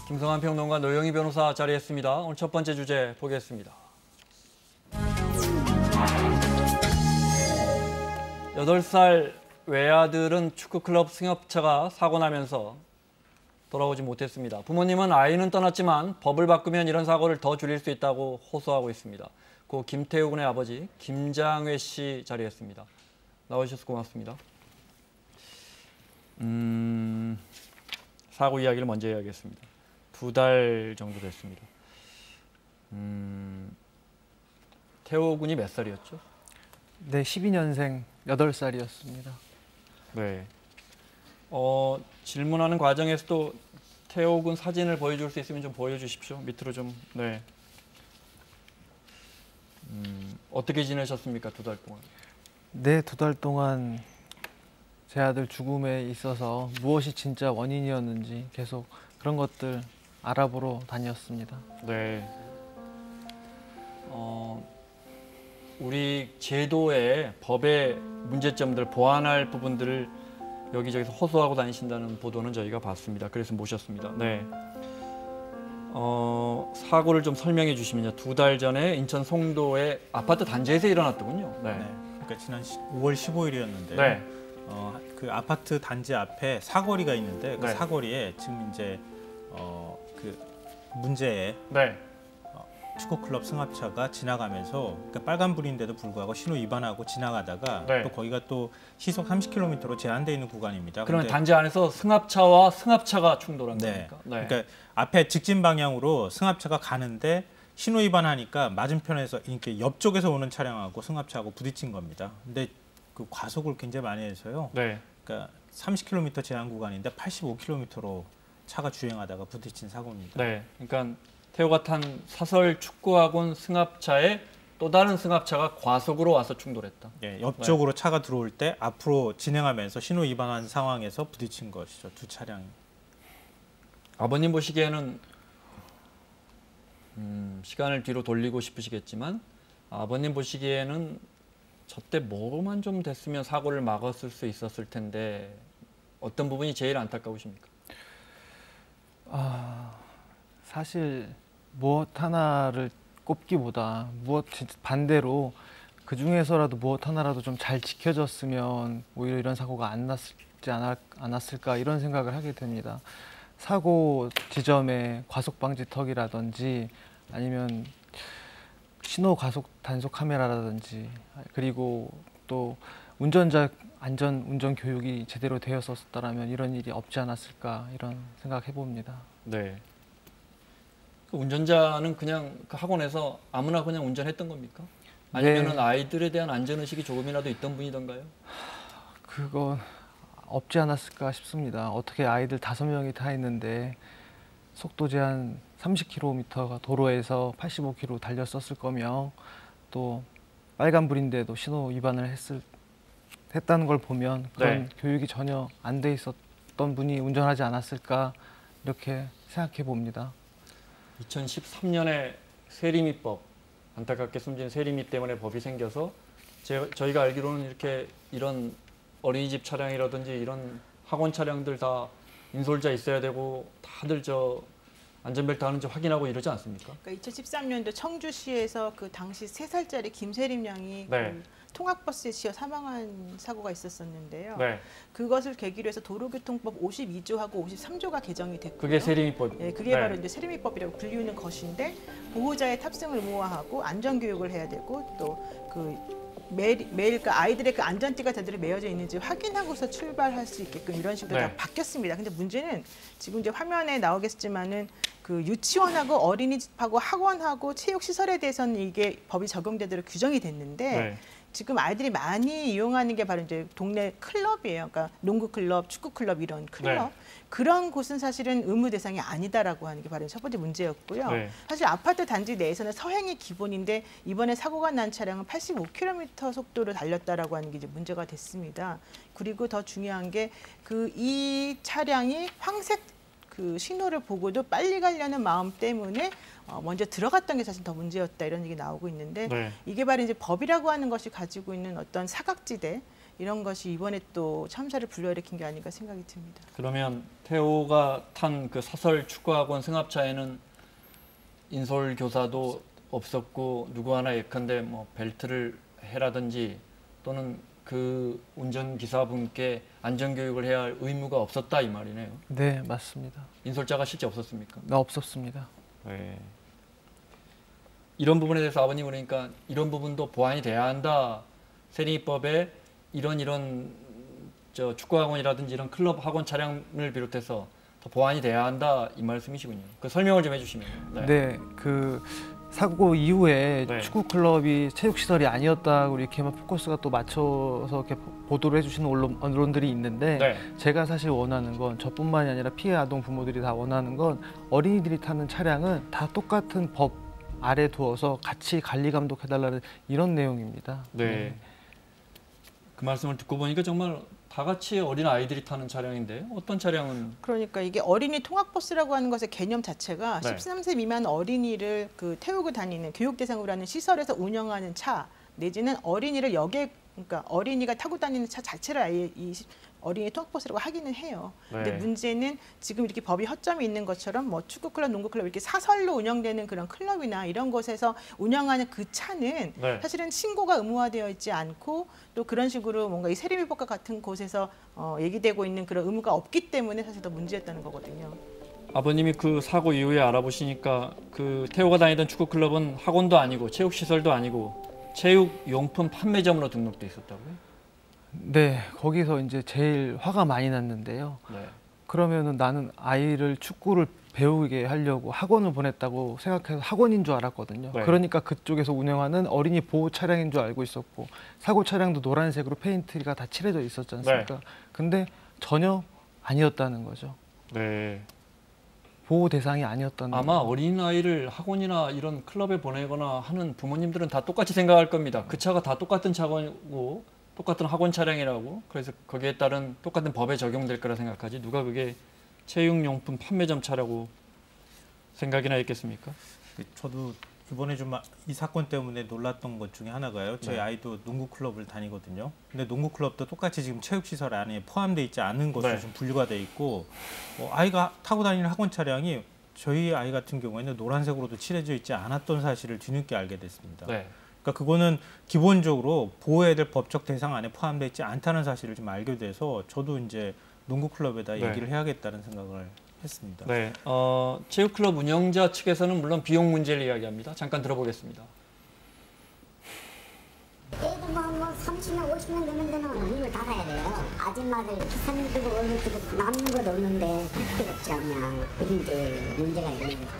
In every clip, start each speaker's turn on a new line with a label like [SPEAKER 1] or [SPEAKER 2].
[SPEAKER 1] 김성환 평론가, 노영희 변호사 자리했습니다. 오늘 첫 번째 주제 보겠습니다. 8살 외아들은 축구클럽 승합차가 사고 나면서 돌아오지 못했습니다. 부모님은 아이는 떠났지만 법을 바꾸면 이런 사고를 더 줄일 수 있다고 호소하고 있습니다. 고 김태우 군의 아버지 김장회 씨 자리했습니다. 나오셔서 고맙습니다. 사고 이야기를 먼저 해야겠습니다. 2달 정도 됐습니다. 태호 군이 몇 살이었죠?
[SPEAKER 2] 네, 12년생 8살이었습니다.
[SPEAKER 1] 네. 질문하는 과정에서도 태호 군 사진을 보여줄 수 있으면 좀 보여주십시오. 밑으로 좀. 네. 어떻게 지내셨습니까? 2달 동안?
[SPEAKER 2] 네, 2달 동안 제 아들 죽음에 있어서 무엇이 진짜 원인이었는지 계속 그런 것들 알아보러 다녔습니다.
[SPEAKER 1] 네. 우리 제도의 법의 문제점들, 보완할 부분들을 여기저기서 호소하고 다니신다는 보도는 저희가 봤습니다. 그래서 모셨습니다. 네. 사고를 좀 설명해 주시면요. 2달 전에 인천 송도의 아파트 단지에서 일어났더군요. 네.
[SPEAKER 3] 그러니까 지난 5월 15일이었는데요.
[SPEAKER 1] 네.
[SPEAKER 3] 그 아파트 단지 앞에 사거리가 있는데 그
[SPEAKER 1] 네.
[SPEAKER 3] 사거리에 지금 이제 그 문제의
[SPEAKER 1] 네.
[SPEAKER 3] 축구클럽 승합차가 지나가면서 그러니까 빨간불인데도 불구하고 신호 위반하고 지나가다가
[SPEAKER 1] 네.
[SPEAKER 3] 또 거기가 또 시속 30km로 제한되어 있는 구간입니다.
[SPEAKER 1] 그러면
[SPEAKER 3] 근데
[SPEAKER 1] 단지 안에서 승합차와 승합차가 충돌한
[SPEAKER 3] 네.
[SPEAKER 1] 겁니까? 네.
[SPEAKER 3] 그러니까 앞에 직진 방향으로 승합차가 가는데 신호 위반하니까 맞은편에서 이렇게 옆쪽에서 오는 차량하고 승합차하고 부딪힌 겁니다. 근데 그 과속을 굉장히 많이 해서요.
[SPEAKER 1] 네.
[SPEAKER 3] 그러니까 30km 제한 구간인데 85km로 차가 주행하다가 부딪힌 사고입니다.
[SPEAKER 1] 네. 그러니까 태호가 탄 사설 축구학원 승합차에 또 다른 승합차가 과속으로 와서 충돌했다.
[SPEAKER 3] 예, 옆쪽으로 차가 들어올 때 앞으로 진행하면서 신호 위반한 상황에서 부딪힌 것이죠. 두 차량이.
[SPEAKER 1] 아버님 보시기에는 시간을 뒤로 돌리고 싶으시겠지만 아버님 보시기에는 저때 뭐만 좀 됐으면 사고를 막았을 수 있었을 텐데 어떤 부분이 제일 안타까우십니까?
[SPEAKER 2] 사실 무엇 하나를 꼽기보다 반대로 그 중에서라도 무엇 하나라도 좀 잘 지켜졌으면 오히려 이런 사고가 안 났지 않았을까 이런 생각을 하게 됩니다. 사고 지점에 과속 방지턱이라든지 아니면 신호 과속 단속 카메라라든지 그리고 또 운전자 안전 운전 교육이 제대로 되었었다면 이런 일이 없지 않았을까 이런 생각해 봅니다.
[SPEAKER 1] 네. 그 운전자는 그냥 그 학원에서 아무나 그냥 운전했던 겁니까? 아니면은
[SPEAKER 2] 네.
[SPEAKER 1] 아이들에 대한 안전의식이 조금이라도 있던 분이던가요?
[SPEAKER 2] 그건 없지 않았을까 싶습니다. 어떻게 아이들 5명이 타 있는데 속도 제한 30km가 도로에서 85km 달렸었을 거며 또 빨간불인데도 신호 위반을 했다는 걸 보면 그런
[SPEAKER 1] 네.
[SPEAKER 2] 교육이 전혀 안 돼 있었던 분이 운전하지 않았을까 이렇게 생각해 봅니다.
[SPEAKER 1] 2013년에 세리미법, 안타깝게 숨진 세리미 때문에 법이 생겨서 저희가 알기로는 이런 어린이집 차량이라든지 이런 학원 차량들 다 인솔자 있어야 되고 다들 안전벨트 하는지 확인하고 이러지 않습니까?
[SPEAKER 4] 그러니까 2013년도 청주시에서 그 당시 3살짜리 김세림 양이
[SPEAKER 1] 네.
[SPEAKER 4] 그 통학버스에 치여 사망한 사고가 있었었는데요.
[SPEAKER 1] 네.
[SPEAKER 4] 그것을 계기로 해서 도로교통법 52조하고 53조가 개정이 됐고요.
[SPEAKER 1] 그게 세리미법.
[SPEAKER 4] 예, 그게 바로 이제 세리미법이라고 불리우는 것인데 보호자의 탑승을 의무화하고 안전교육을 해야 되고 또 매일 그 아이들의 그 안전띠가 제대로 매여져 있는지 확인하고서 출발할 수 있게끔 이런 식으로
[SPEAKER 1] 네.
[SPEAKER 4] 다 바뀌었습니다. 근데 문제는 지금 이제 화면에 나오겠지만은 그 유치원하고 어린이집하고 학원하고 체육시설에 대해서는 이게 법이 적용되도록 규정이 됐는데
[SPEAKER 1] 네.
[SPEAKER 4] 지금 아이들이 많이 이용하는 게 바로 이제 동네 클럽이에요. 그러니까 농구 클럽, 축구 클럽 이런 클럽.
[SPEAKER 1] 네.
[SPEAKER 4] 그런 곳은 사실은 의무 대상이 아니다라고 하는 게 바로 첫 번째 문제였고요.
[SPEAKER 1] 네.
[SPEAKER 4] 사실 아파트 단지 내에서는 서행이 기본인데 이번에 사고가 난 차량은 85km 속도로 달렸다라고 하는 게 이제 문제가 됐습니다. 그리고 더 중요한 게 이 차량이 황색 그 신호를 보고도 빨리 가려는 마음 때문에 먼저 들어갔던 게 사실 더 문제였다 이런 얘기 나오고 있는데
[SPEAKER 1] 네.
[SPEAKER 4] 이게 바로 이제 법이라고 하는 것이 가지고 있는 어떤 사각지대 이런 것이 이번에 또 참사를 불러일으킨 게 아닌가 생각이 듭니다.
[SPEAKER 1] 그러면 태호가 탄 그 사설 축구학원 승합차에는 인솔 교사도 없었고 누구 하나 예컨대 뭐 벨트를 해라든지 또는 그 운전기사분께 안전교육을 해야 할 의무가 없었다 이 말이네요.
[SPEAKER 2] 네, 맞습니다.
[SPEAKER 1] 인솔자가 실제 없었습니까?
[SPEAKER 2] 네, 없었습니다.
[SPEAKER 1] 네. 이런 부분에 대해서 아버님 그러니까 이런 부분도 보완이 돼야 한다. 세리법에 이런 저 축구학원이라든지 이런 클럽 학원 차량을 비롯해서 더 보완이 돼야 한다 이 말씀이시군요. 그 설명을 좀 해주시면. 네.
[SPEAKER 2] 네, 그 사고 이후에
[SPEAKER 1] 네.
[SPEAKER 2] 축구 클럽이 체육 시설이 아니었다고 이렇게만 포커스가 또 맞춰서 이렇게 보도를 해주시는 언론들이 있는데
[SPEAKER 1] 네.
[SPEAKER 2] 제가 사실 원하는 건 저뿐만이 아니라 피해 아동 부모들이 다 원하는 건 어린이들이 타는 차량은 다 똑같은 법 아래 두어서 같이 관리 감독해달라는 이런 내용입니다.
[SPEAKER 1] 네. 그 말씀을 듣고 보니까 정말 다 같이 어린 아이들이 타는 차량인데 어떤 차량은
[SPEAKER 4] 그러니까 이게 어린이 통학버스라고 하는 것의 개념 자체가
[SPEAKER 1] 네.
[SPEAKER 4] 13세 미만 어린이를 그 태우고 다니는 교육 대상으로 하는 시설에서 운영하는 차 내지는 어린이를 역에 그러니까 어린이가 타고 다니는 차 자체를 아예 이 어린이 통학버스라고 하기는 해요. 근데
[SPEAKER 1] 네.
[SPEAKER 4] 문제는 지금 이렇게 법이 허점이 있는 것처럼 뭐 축구클럽, 농구클럽 이렇게 사설로 운영되는 그런 클럽이나 이런 곳에서 운영하는 그 차는
[SPEAKER 1] 네.
[SPEAKER 4] 사실은 신고가 의무화되어 있지 않고 또 그런 식으로 뭔가 이 세리비법과 같은 곳에서 얘기되고 있는 그런 의무가 없기 때문에 사실 더 문제였다는 거거든요.
[SPEAKER 1] 아버님이 그 사고 이후에 알아보시니까 그 태호가 다니던 축구 클럽은 학원도 아니고 체육 시설도 아니고 체육 용품 판매점으로 등록돼 있었다고요?
[SPEAKER 2] 네, 거기서 이제 제일 화가 많이 났는데요.
[SPEAKER 1] 네.
[SPEAKER 2] 그러면은 나는 아이를 축구를 배우게 하려고 학원을 보냈다고 생각해서 학원인 줄 알았거든요.
[SPEAKER 1] 네.
[SPEAKER 2] 그러니까 그쪽에서 운영하는 어린이 보호 차량인 줄 알고 있었고 사고 차량도 노란색으로 페인트가 다 칠해져 있었지 않습니까?
[SPEAKER 1] 네.
[SPEAKER 2] 근데 전혀 아니었다는 거죠.
[SPEAKER 1] 네.
[SPEAKER 2] 보호 대상이 아니었다는
[SPEAKER 1] 아마
[SPEAKER 2] 거죠.
[SPEAKER 1] 어린아이를 학원이나 이런 클럽에 보내거나 하는 부모님들은 다 똑같이 생각할 겁니다. 그 차가 다 똑같은 차고 똑같은 학원 차량이라고 그래서 거기에 따른 똑같은 법에 적용될 거라 생각하지 누가 그게 체육용품 판매점 차라고 생각이나 했겠습니까?
[SPEAKER 3] 저도 이번에 좀 이 사건 때문에 놀랐던 것 중에 하나가요. 저희
[SPEAKER 1] 네.
[SPEAKER 3] 아이도 농구 클럽을 다니거든요. 근데 농구 클럽도 똑같이 지금 체육 시설 안에 포함되어 있지 않은 것으로
[SPEAKER 1] 네.
[SPEAKER 3] 좀 분류가 돼 있고 아이가 타고 다니는 학원 차량이 저희 아이 같은 경우에는 노란색으로도 칠해져 있지 않았던 사실을 뒤늦게 알게 됐습니다.
[SPEAKER 1] 네.
[SPEAKER 3] 그러니까 그거는 기본적으로 보호해야 될 법적 대상 안에 포함되어 있지 않다는 사실을 좀 알게 돼서 저도 이제 농구 클럽에다
[SPEAKER 1] 네.
[SPEAKER 3] 얘기를 해야겠다는 생각을 했습니다.
[SPEAKER 1] 네. 체육클럽 운영자 측에서는 물론 비용 문제를 이야기합니다. 잠깐 들어보겠습니다.
[SPEAKER 5] 그래도 뭐 30년, 50년 되는 데는 이걸 달아야 돼요. 아줌마들 기사님 들고 얼굴 들고 남는 것도 없는데 할 필요 없지 않냐. 그런 게 문제가 있는 거죠.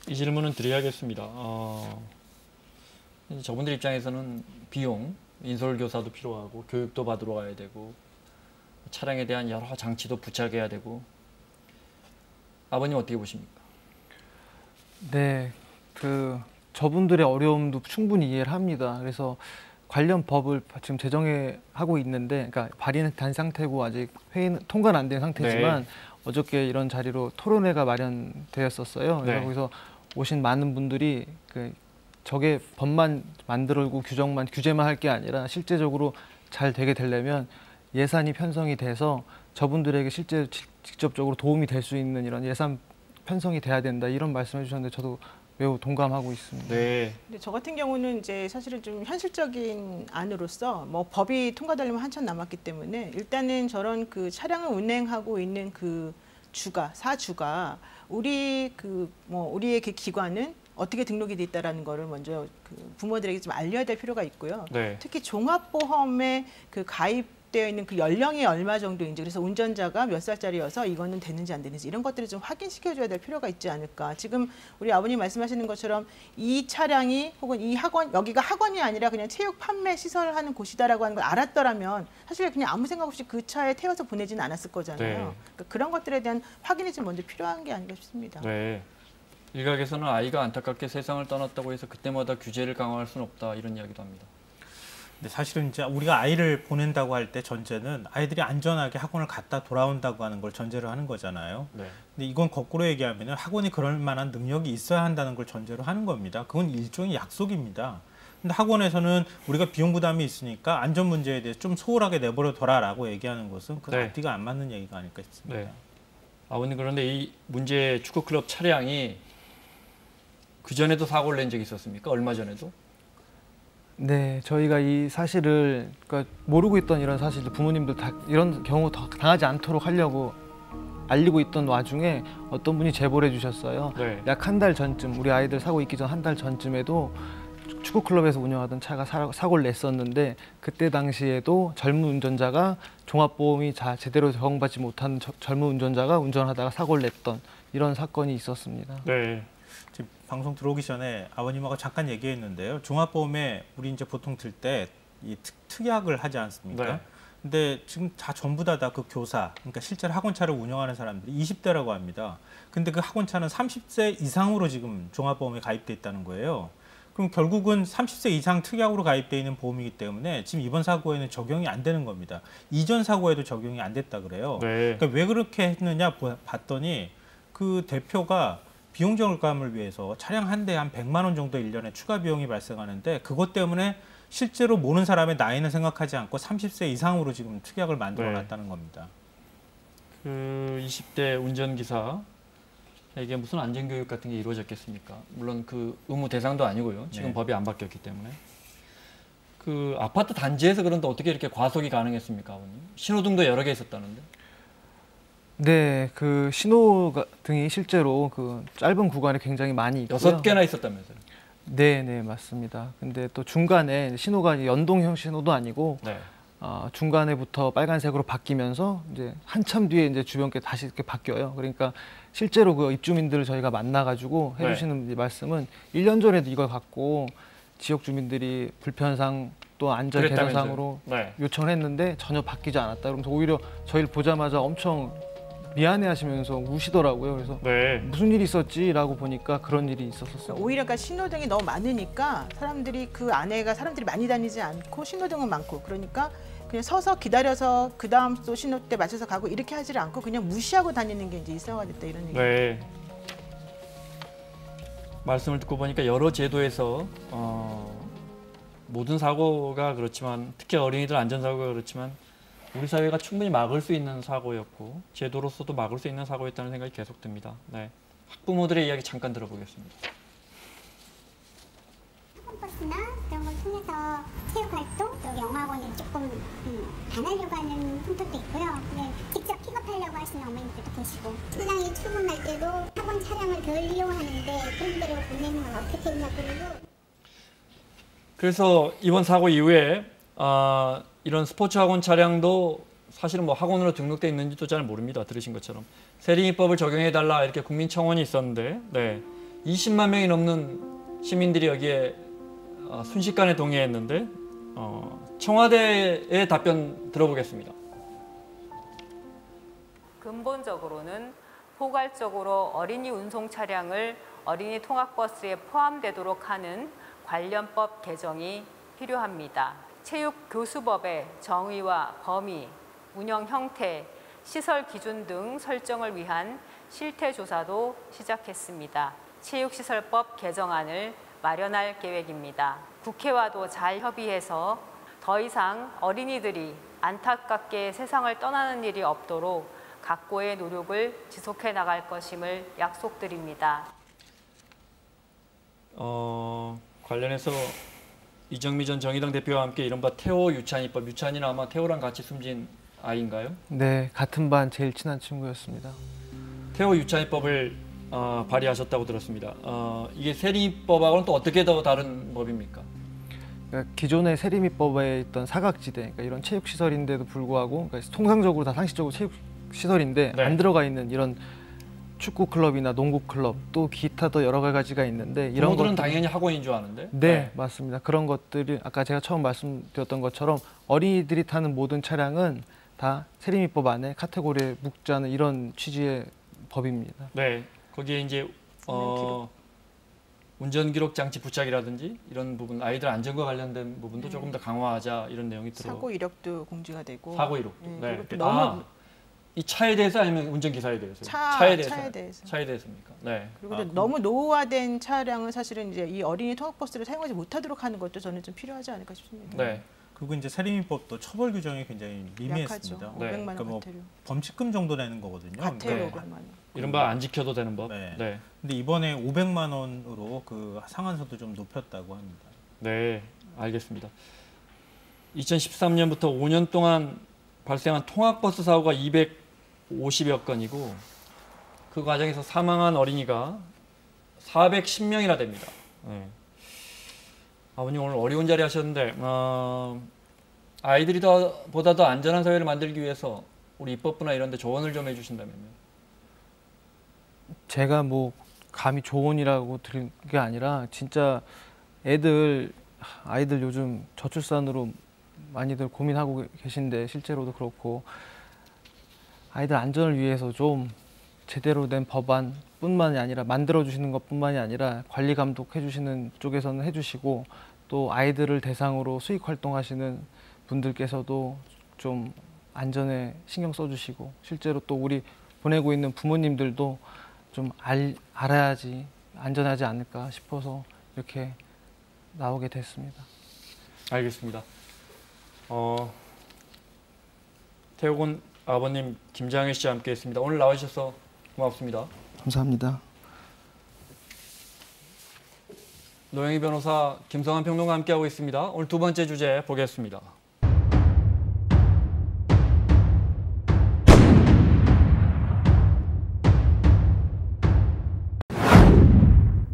[SPEAKER 1] 이 질문은 드려야겠습니다. 저분들 입장에서는 비용, 인솔교사도 필요하고 교육도 받으러 가야 되고 차량에 대한 여러 장치도 부착해야 되고 아버님 어떻게 보십니까?
[SPEAKER 2] 네, 저분들의 어려움도 충분히 이해를 합니다. 그래서 관련 법을 지금 제정해 하고 있는데, 그러니까 발의는 된 상태고 아직 회의는 통과는 안 된 상태지만
[SPEAKER 1] 네.
[SPEAKER 2] 어저께 이런 자리로 토론회가 마련되었었어요. 그래서
[SPEAKER 1] 네.
[SPEAKER 2] 거기서 오신 많은 분들이 저게 법만 만들고 규제만 할 게 아니라 실제적으로 잘 되게 되려면 예산이 편성이 돼서 저분들에게 실제 직접적으로 도움이 될 수 있는 이런 예산 편성이 돼야 된다 이런 말씀해 주셨는데 저도 매우 동감하고 있습니다.
[SPEAKER 1] 네.
[SPEAKER 4] 근데 저 같은 경우는 이제 사실은 좀 현실적인 안으로서 뭐 법이 통과되려면 한참 남았기 때문에 일단은 저런 그 차량을 운행하고 있는 그 사주가 우리의 그 기관은 어떻게 등록이 돼 있다라는 거를 먼저 그 부모들에게 좀 알려야 될 필요가 있고요.
[SPEAKER 1] 네.
[SPEAKER 4] 특히 종합보험에 그 가입되어 있는 그 연령이 얼마 정도인지 그래서 운전자가 몇 살짜리여서 이거는 되는지 안 되는지 이런 것들을 좀 확인시켜줘야 될 필요가 있지 않을까. 지금 우리 아버님 말씀하시는 것처럼 이 차량이 혹은 이 학원 여기가 학원이 아니라 그냥 체육 판매 시설을 하는 곳이다라고 하는 걸 알았더라면 사실 그냥 아무 생각 없이 그 차에 태워서 보내지는 않았을 거잖아요.
[SPEAKER 1] 네.
[SPEAKER 4] 그러니까 그런 것들에 대한 확인이 좀 먼저 필요한 게 아닌가 싶습니다.
[SPEAKER 1] 네. 일각에서는 아이가 안타깝게 세상을 떠났다고 해서 그때마다 규제를 강화할 수는 없다 이런 이야기도 합니다.
[SPEAKER 3] 근데 사실은 이제 우리가 아이를 보낸다고 할 때 전제는 아이들이 안전하게 학원을 갔다 돌아온다고 하는 걸 전제로 하는 거잖아요.
[SPEAKER 1] 네.
[SPEAKER 3] 근데 이건 거꾸로 얘기하면 학원이 그럴 만한 능력이 있어야 한다는 걸 전제로 하는 겁니다. 그건 일종의 약속입니다. 근데 학원에서는 우리가 비용 부담이 있으니까 안전 문제에 대해서 좀 소홀하게 내버려둬라라고 얘기하는 것은 그
[SPEAKER 1] 네.
[SPEAKER 3] 앞뒤가 안 맞는 얘기가 아닐까 싶습니다.
[SPEAKER 1] 네. 아버님 그런데 이 문제 축구 클럽 차량이 그 전에도 사고를 낸 적이 있었습니까? 얼마 전에도?
[SPEAKER 2] 네, 저희가 이 사실을 그러니까 모르고 있던 이런 사실들 부모님들 다 이런 경우 더 당하지 않도록 하려고 알리고 있던 와중에 어떤 분이 제보를 해주셨어요.
[SPEAKER 1] 네.
[SPEAKER 2] 약 한 달 전쯤 우리 아이들 사고 있기 전 한 달 전쯤에도 축구 클럽에서 운영하던 차가 사고를 냈었는데 그때 당시에도 젊은 운전자가 종합보험이 제대로 적용받지 못한 젊은 운전자가 운전하다가 사고를 냈던 이런 사건이 있었습니다.
[SPEAKER 1] 네.
[SPEAKER 3] 지금 방송 들어오기 전에 아버님하고 잠깐 얘기했는데요. 종합보험에 우리 이제 보통 들 때 이 특약을 하지 않습니까?
[SPEAKER 1] 네.
[SPEAKER 3] 근데 지금 다 전부 다 그 교사, 그러니까 실제로 학원차를 운영하는 사람들이 20대라고 합니다. 근데 그 학원차는 30세 이상으로 지금 종합보험에 가입돼 있다는 거예요. 그럼 결국은 30세 이상 특약으로 가입돼 있는 보험이기 때문에 지금 이번 사고에는 적용이 안 되는 겁니다. 이전 사고에도 적용이 안 됐다 그래요.
[SPEAKER 1] 네.
[SPEAKER 3] 그러니까 왜 그렇게 했느냐 봤더니 그 대표가 비용 절감을 위해서 차량 한 대에 한 100만 원 정도 1년에 추가 비용이 발생하는데 그것 때문에 실제로 모는 사람의 나이는 생각하지 않고 30세 이상으로 지금 특약을 만들어 놨다는 겁니다.
[SPEAKER 1] 그 20대 운전기사 에게 무슨 안전교육 같은 게 이루어졌겠습니까? 물론 그 의무 대상도 아니고요. 지금
[SPEAKER 3] 네.
[SPEAKER 1] 법이 안 바뀌었기 때문에. 그 아파트 단지에서 그런데 어떻게 이렇게 과속이 가능했습니까, 아버님? 신호등도 여러 개 있었다는데.
[SPEAKER 2] 네, 그 신호등이 실제로 그 짧은 구간에 굉장히 많이 있고요.
[SPEAKER 1] 6개나 있었다면서요?
[SPEAKER 2] 네, 네, 맞습니다. 근데 또 중간에 신호가 연동형 신호도 아니고
[SPEAKER 1] 네.
[SPEAKER 2] 중간에부터 빨간색으로 바뀌면서 이제 한참 뒤에 이제 주변께 다시 이렇게 바뀌어요. 그러니까 실제로 그 입주민들을 저희가 만나가지고 해주시는 말씀은 1년 전에도 이걸 갖고 지역 주민들이 불편상 또 안전 개선상으로
[SPEAKER 1] 네.
[SPEAKER 2] 요청을 했는데 전혀 바뀌지 않았다. 그러면서 오히려 저희를 보자마자 엄청 미안해하시면서 우시더라고요. 그래서
[SPEAKER 1] 네.
[SPEAKER 2] 무슨 일이 있었지라고 보니까 그런 일이 있었었어요.
[SPEAKER 4] 오히려 그러니까 신호등이 너무 많으니까 사람들이 그 안에가 사람들이 많이 다니지 않고 신호등은 많고 그러니까 그냥 서서 기다려서 그 다음 또 신호 때 맞춰서 가고 이렇게 하지를 않고 그냥 무시하고 다니는 게 이제 일상화됐다 이런 얘기.
[SPEAKER 1] 네. 말씀을 듣고 보니까 여러 제도에서 모든 사고가 그렇지만 특히 어린이들 안전사고가 그렇지만 우리 사회가 충분히 막을 수 있는 사고였고 제도로서도 막을 수 있는 사고였다는 생각이 계속 듭니다. 네. 학부모들의 이야기 잠깐 들어보겠습니다.
[SPEAKER 5] 학원버스나 이런 걸 통해서 체육활동, 또 영어학원을 조금 안 하려고 하는 분들도 있고요. 네, 직접 픽업하려고 하시는 어머님들도 계시고 신랑이 출근할 때도 학원 차량을 덜 이용하는데 그런 데로 보내는 건 어떻게 했냐고 그러고
[SPEAKER 1] 그래서 이번 사고 이후에 이런 스포츠 학원 차량도 사실은 뭐 학원으로 등록돼 있는지도 잘 모릅니다. 들으신 것처럼 세리법을 적용해달라 이렇게 국민청원이 있었는데 네, 20만 명이 넘는 시민들이 여기에 순식간에 동의했는데 청와대의 답변 들어보겠습니다.
[SPEAKER 6] 근본적으로는 포괄적으로 어린이 운송 차량을 어린이 통학버스에 포함되도록 하는 관련법 개정이 필요합니다. 체육교수법의 정의와 범위, 운영 형태, 시설 기준 등 설정을 위한 실태조사도 시작했습니다. 체육시설법 개정안을 마련할 계획입니다. 국회와도 잘 협의해서 더 이상 어린이들이 안타깝게 세상을 떠나는 일이 없도록 각고의 노력을 지속해 나갈 것임을 약속드립니다.
[SPEAKER 1] 관련해서 이정미 전 정의당 대표와 함께 이른바 태호 유찬이법, 유찬이는 아마 태호랑 같이 숨진 아이인가요?
[SPEAKER 2] 네, 같은 반 제일 친한 친구였습니다.
[SPEAKER 1] 태호 유찬이법을 발의하셨다고 들었습니다. 이게 세리법하고는 또 어떻게 더 다른 법입니까?
[SPEAKER 2] 그러니까 기존의 세리미법에 있던 사각지대, 그러니까 이런 체육시설인데도 불구하고 그러니까 통상적으로 다 상식적으로 체육시설인데
[SPEAKER 1] 네.
[SPEAKER 2] 안 들어가 있는 이런 축구 클럽이나 농구 클럽 또 기타 더 여러 가지가 있는데 이런
[SPEAKER 1] 부모들은
[SPEAKER 2] 것들-
[SPEAKER 1] 당연히 학원인 줄 아는데.
[SPEAKER 2] 네, 맞습니다. 그런 것들이 아까 제가 처음 말씀드렸던 것처럼 어린이들이 타는 모든 차량은 다 세리미법 안에 카테고리에 묵자는 이런 취지의 법입니다.
[SPEAKER 1] 네, 거기에 이제 운전기록 장치 부착이라든지 이런 부분, 아이들 안전과 관련된 부분도 조금 더 강화하자 이런 내용이 들어.
[SPEAKER 4] 사고 이력도 공지가 되고
[SPEAKER 1] 사고 이력.
[SPEAKER 4] 네,
[SPEAKER 1] 네.
[SPEAKER 4] 그리고 또 너무
[SPEAKER 1] 이 차에 대해서 아니면 운전기사에 대해서요?
[SPEAKER 4] 차에
[SPEAKER 1] 대해서.
[SPEAKER 4] 대해서.
[SPEAKER 1] 차에 대해서입니까? 네.
[SPEAKER 4] 그리고 너무 노후화된 차량은 사실은 이제 이 어린이 통학버스를 사용하지 못하도록 하는 것도 저는 좀 필요하지 않을까 싶습니다.
[SPEAKER 1] 네.
[SPEAKER 3] 그리고 이제 세리민법도 처벌 규정이 굉장히 미미했습니다.
[SPEAKER 4] 약하죠.
[SPEAKER 1] 네.
[SPEAKER 4] 500만 원
[SPEAKER 3] 그러니까 뭐
[SPEAKER 4] 과태료.
[SPEAKER 3] 범칙금 정도 내는 거거든요.
[SPEAKER 4] 과태료
[SPEAKER 1] 네.
[SPEAKER 4] 500만 원.
[SPEAKER 1] 이른바 안 지켜도 되는 법.
[SPEAKER 3] 네.
[SPEAKER 1] 네.
[SPEAKER 3] 근데 이번에 500만 원으로 그 상한선도 좀 높였다고 합니다.
[SPEAKER 1] 네, 알겠습니다. 2013년부터 5년 동안 발생한 통학버스 사고가 250여 건이고 그 과정에서 사망한 어린이가 410명이나 됩니다. 네. 아버님 오늘 어려운 자리 하셨는데 아이들이 보다 더 안전한 사회를 만들기 위해서 우리 입법부나 이런 데 조언을 좀 해주신다면요.
[SPEAKER 2] 제가 뭐 감히 조언이라고 드린 게 아니라 진짜 아이들 요즘 저출산으로 많이들 고민하고 계신데 실제로도 그렇고 아이들 안전을 위해서 좀 제대로 된 법안뿐만이 아니라 만들어주시는 것뿐만이 아니라 관리 감독해주시는 쪽에서는 해주시고 또 아이들을 대상으로 수익 활동하시는 분들께서도 좀 안전에 신경 써주시고 실제로 또 우리 보내고 있는 부모님들도 좀 알아야지 안전하지 않을까 싶어서 이렇게 나오게 됐습니다.
[SPEAKER 1] 알겠습니다. 태호군 아버님 김장일 씨와 함께했습니다. 오늘 나와주셔서 고맙습니다.
[SPEAKER 2] 감사합니다.
[SPEAKER 1] 노영희 변호사, 김성환 평론가 함께하고 있습니다. 오늘 두 번째 주제 보겠습니다.